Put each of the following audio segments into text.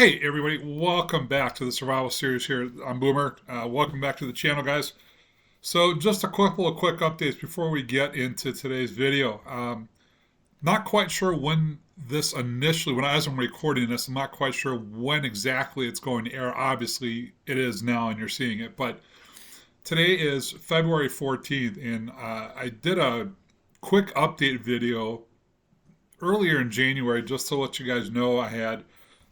Hey everybody, welcome back to the survival series here. I'm Boomer. Welcome back to the channel, guys. So just a couple of quick updates before we get into today's video. Not quite sure when this initially, as I'm recording this, I'm not quite sure when exactly it's going to air. Obviously, it is now and you're seeing it. But today is February 14th, and I did a quick update video earlier in January just to let you guys know I had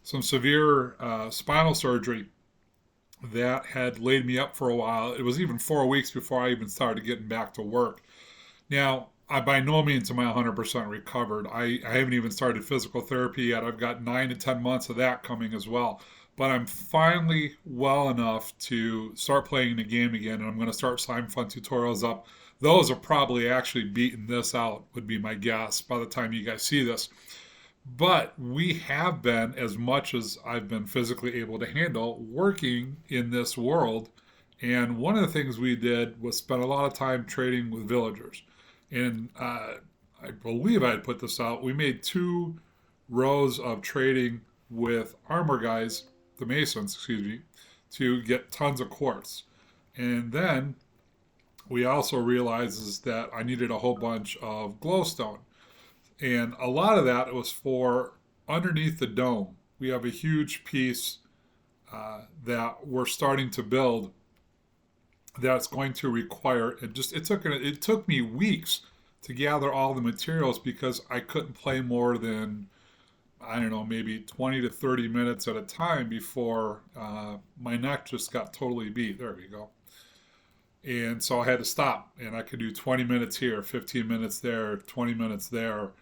some severe spinal surgery that had laid me up for a while. It was even 4 weeks before I even started getting back to work. Now, I by no means am I 100% recovered. I haven't even started physical therapy yet. I've got 9 to 10 months of that coming as well. But I'm finally well enough to start playing the game again, and I'm going to start Slime Fun tutorials up. Those are probably actually beating this out, would be my guess, by the time you guys see this. But we have been, as much as I've been physically able to handle, working in this world. And one of the things we did was spend a lot of time trading with villagers. And I believe I had put this out. We made 2 rows of trading with armor guys, the masons, excuse me, to get tons of quartz. And then we also realized is that I needed a whole bunch of glowstone. And a lot of that was for underneath the dome. We have a huge piece that we're starting to build that's going to require it took me weeks to gather all the materials because I couldn't play more than, I don't know, maybe 20 to 30 minutes at a time before my neck just got totally beat. There we go. And so I had to stop, and I could do 20 minutes here, 15 minutes there, 20 minutes there.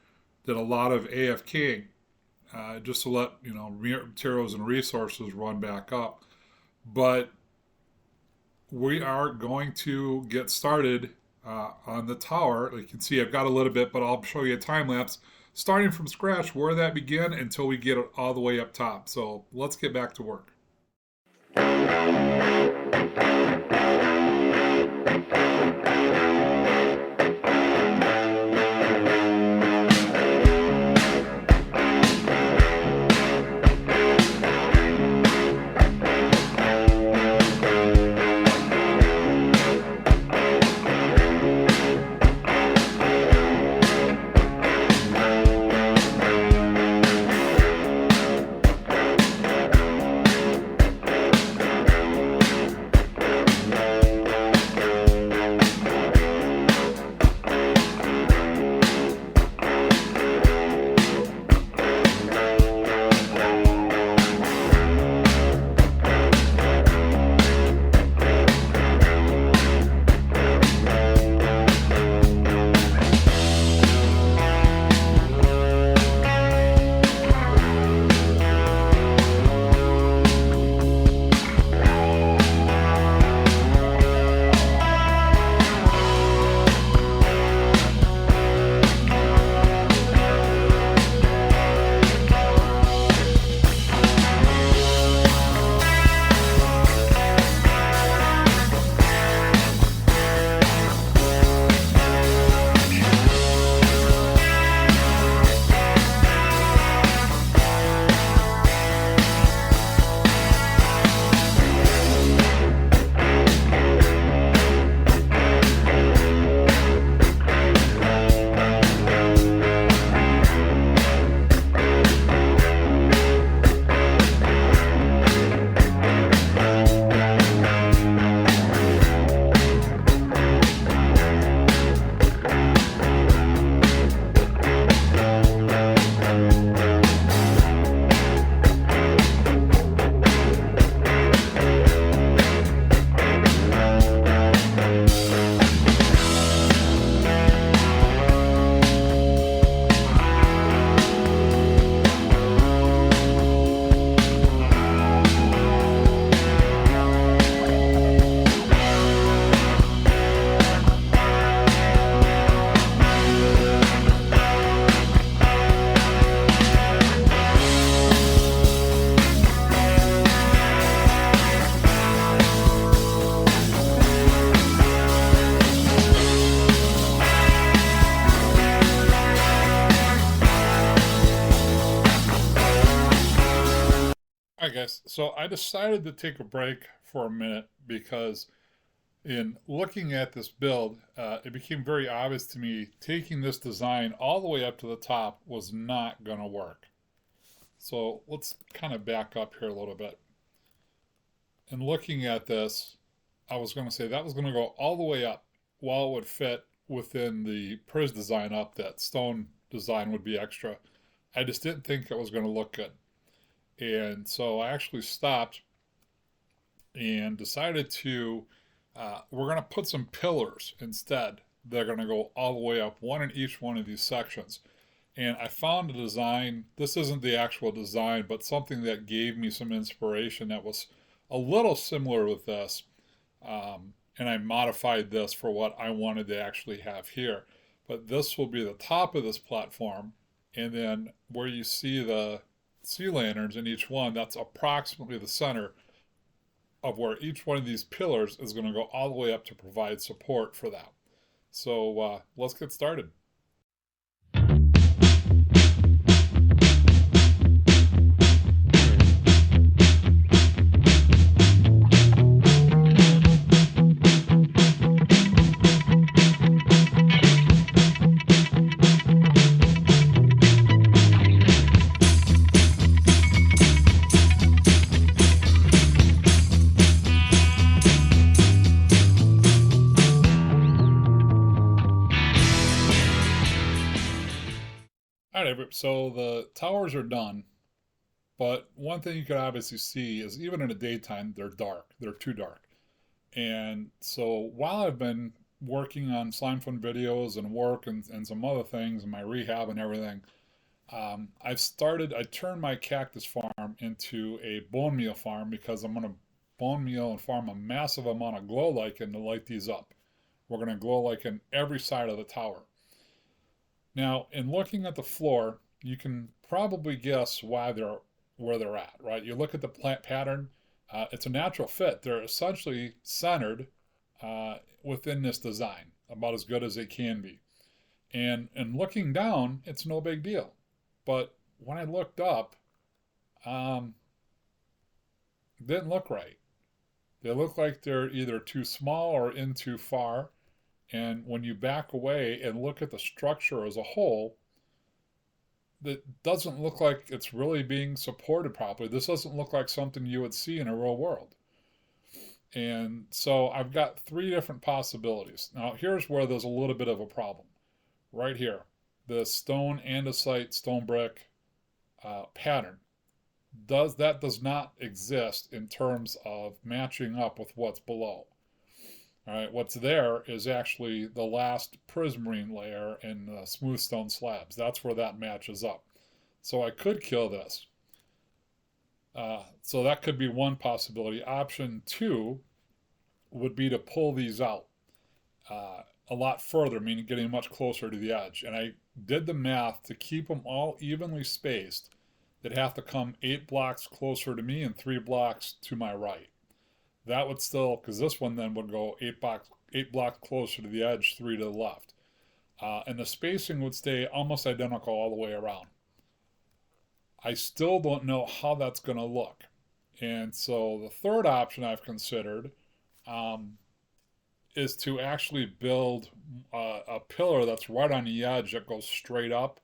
Did a lot of AFKing just to let materials and resources run back up. But we are going to get started on the tower. You can see I've got a little bit, but I'll show you a time lapse starting from scratch where that began until we get it all the way up top. So let's get back to work. guys. So I decided to take a break for a minute because in looking at this build, it became very obvious to me taking this design all the way up to the top was not going to work. So let's kind of back up here a little bit. And looking at this, I was going to say that was going to go all the way up while it would fit within the Priz design up. That stone design would be extra. I just didn't think it was going to look good. And so I actually stopped and decided to, we're going to put some pillars instead. They're going to go all the way up, one in each one of these sections. And I found a design, this isn't the actual design, but something that gave me some inspiration that was a little similar with this. And I modified this for what I wanted to actually have here. But this will be the top of this platform. And then where you see the sea lanterns in each one, that's approximately the center of where each one of these pillars is going to go all the way up to provide support for that. So let's get started. All right, so the towers are done, but one thing you can obviously see is even in the daytime, they're dark. They're too dark. And so while I've been working on slime fun videos and work and some other things and my rehab and everything, I turned my cactus farm into a bone meal farm because I'm going to bone meal and farm a massive amount of glow lichen to light these up. We're going to glow lichen every side of the tower. Now, in looking at the floor, you can probably guess why they're where they're at, right? You look at the plant pattern, it's a natural fit. They're essentially centered within this design, about as good as they can be. And looking down, it's no big deal. But when I looked up, it didn't look right. They look like they're either too small or in too far. And when you back away and look at the structure as a whole, it doesn't look like it's really being supported properly. This doesn't look like something you would see in a real world. And so I've got three different possibilities. Now, here's where there's a little bit of a problem. Right here, the stone andesite stone brick pattern. Does not exist in terms of matching up with what's below. All right, what's there is actually the last prismarine layer and the smooth stone slabs. That's where that matches up. So I could kill this. So that could be one possibility. Option two would be to pull these out a lot further, meaning getting much closer to the edge. And I did the math to keep them all evenly spaced. They'd have to come 8 blocks closer to me and 3 blocks to my right. That would still, because this one then would go 8 blocks closer to the edge, 3 to the left. And the spacing would stay almost identical all the way around. I still don't know how that's going to look. And so the third option I've considered is to actually build a pillar that's right on the edge that goes straight up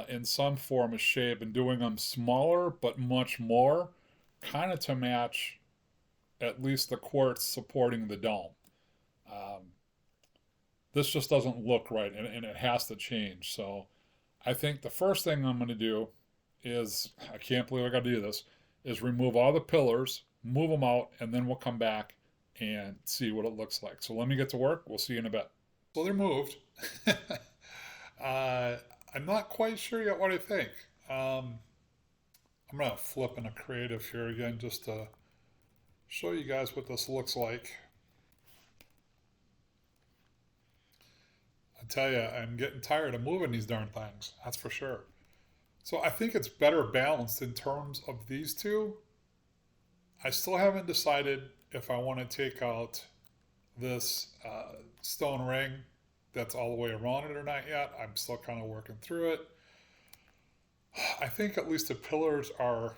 in some form of shape and doing them smaller but much more, kind of to match at least the quartz supporting the dome. This just doesn't look right, and it has to change. So I think the first thing I'm going to do is, I can't believe I got to do this, is remove all the pillars, move them out, and then we'll come back and see what it looks like. So let me get to work. We'll see you in a bit. So they're moved. I'm not quite sure yet what I think. I'm going to flip in a creative here again just to show you guys what this looks like. I tell you, I'm getting tired of moving these darn things. That's for sure. So I think it's better balanced in terms of these two. I still haven't decided if I want to take out this stone ring that's all the way around it or not yet. I'm still kind of working through it. I think at least the pillars are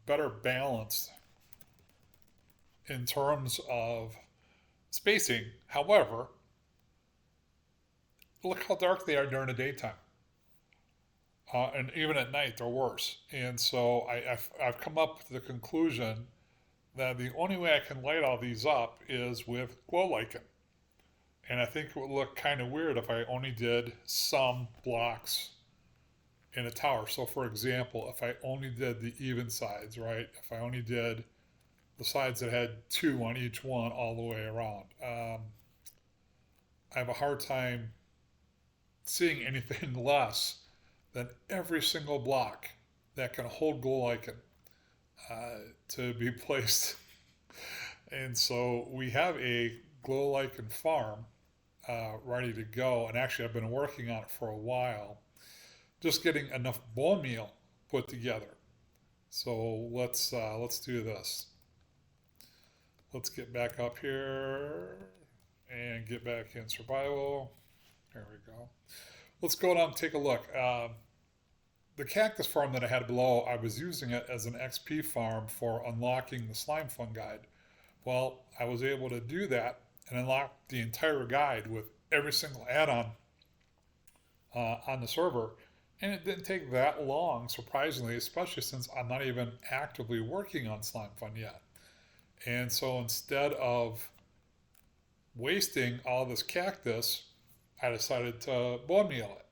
better balanced in terms of spacing. However, look how dark they are during the daytime. And even at night, they're worse. And so I've come up with the conclusion that the only way I can light all these up is with glow lichen. And I think it would look kind of weird if I only did some blocks in a tower. So for example, if I only did the even sides, right? If I only did the sides that had 2 on each one all the way around, I have a hard time seeing anything less than every single block that can hold glow lichen to be placed. And so we have a glow lichen farm ready to go. And actually, I've been working on it for a while, just getting enough bone meal put together. So let's do this. Let's get back up here and get back in survival. There we go. Let's go down and take a look. The cactus farm that I had below, I was using it as an XP farm for unlocking the slime fun guide. Well, I was able to do that and unlock the entire guide with every single add-on on the server. And it didn't take that long, surprisingly, especially since I'm not even actively working on slime fun yet. And so instead of wasting all this cactus, I decided to bone meal it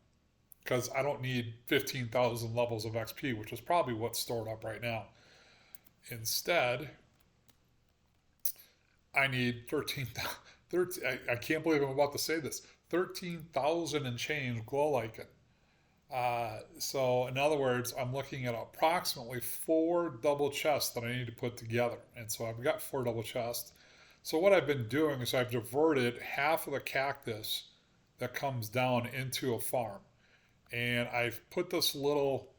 because I don't need 15,000 levels of XP, which is probably what's stored up right now. Instead, I need 13,000. I can't believe I'm about to say this. 13,000 and change glow lichen. So in other words, I'm looking at approximately 4 double chests that I need to put together. And so I've got 4 double chests. So what I've been doing is I've diverted half of the cactus that comes down into a farm. And I've put this little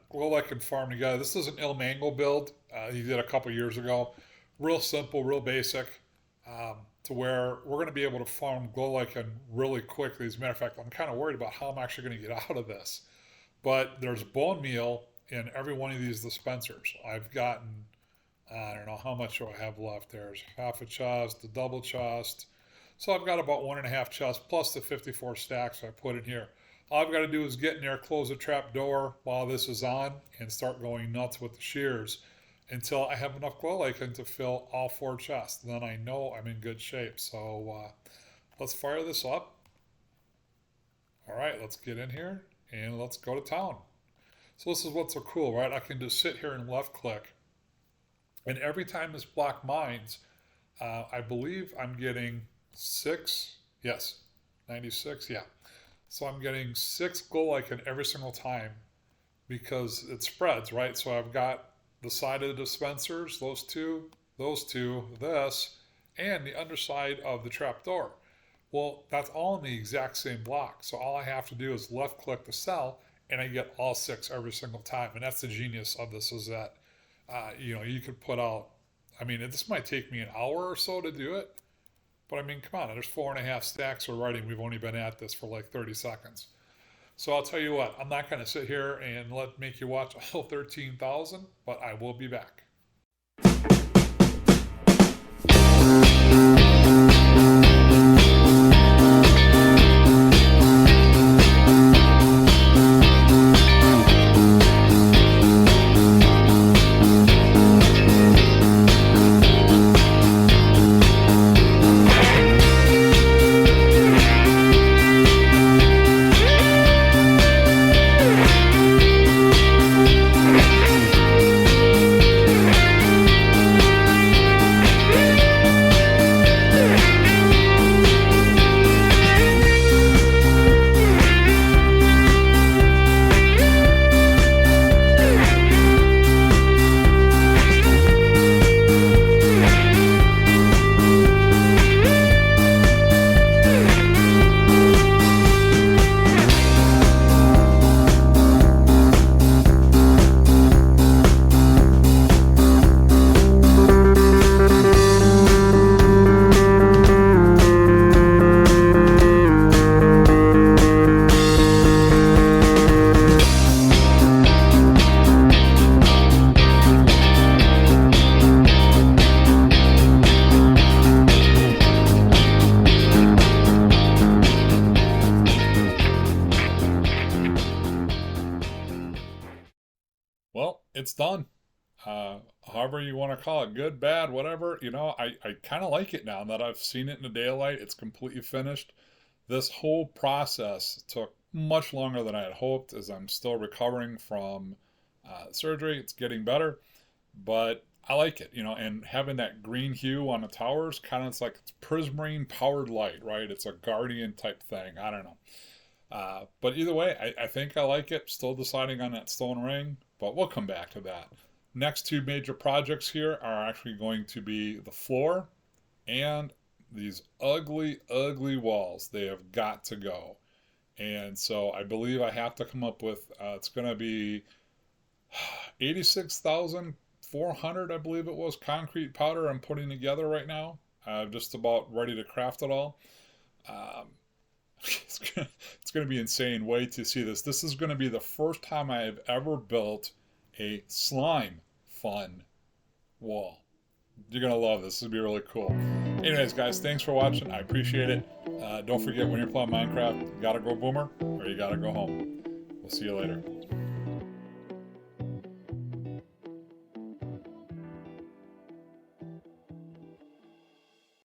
glow lichen farm together. This is an Ilmango build he did a couple years ago. Real simple, real basic, to where we're going to be able to farm glow lichen really quickly. As a matter of fact, I'm kind of worried about how I'm actually going to get out of this. But there's bone meal in every one of these dispensers. I've gotten, I don't know how much do I have left. There's half a chest, a double chest. So I've got about 1.5 chests plus the 54 stacks I put in here. All I've got to do is get in there, close the trap door while this is on, and start going nuts with the shears until I have enough glow lichen to fill all 4 chests. Then I know I'm in good shape. So let's fire this up. All right, let's get in here and let's go to town. So this is what's so cool, right? I can just sit here and left click. And every time this block mines, I believe I'm getting 6, yes, 96, yeah. So I'm getting 6 glow lichen every single time because it spreads, right? So I've got the side of the dispensers, those two, this, and the underside of the trap door. Well, that's all in the exact same block. So all I have to do is left click the cell and I get all 6 every single time. And that's the genius of this, is that, you could put out, I mean, this might take me an hour or so to do it. But I mean, come on, there's 4.5 stacks already. We've only been at this for like 30 seconds. So I'll tell you what, I'm not going to sit here and make you watch all 13,000, but I will be back. it's done. However you want to call it, good, bad, whatever. I kind of like it now that I've seen it in the daylight. It's completely finished. This whole process took much longer than I had hoped, as I'm still recovering from surgery. It's getting better, but I like it, and having that green hue on the towers, kind of, it's like it's prismarine powered light, right? It's a Guardian type thing. I don't know. But either way, I think I like it. Still deciding on that stone ring, but we'll come back to that. Next two major projects here are actually going to be the floor and these ugly, ugly walls. They have got to go. And so I believe I have to come up with, it's going to be 86,400, I believe it was, concrete powder I'm putting together right now. Just about ready to craft it all. Um, it's going to be insane. Wait to see this. This is going to be the first time I have ever built a slime fun wall. You're going to love this. This will be really cool. Anyways, guys, thanks for watching. I appreciate it. Don't forget, when you're playing Minecraft, you got to go boomer or you got to go home. We'll see you later.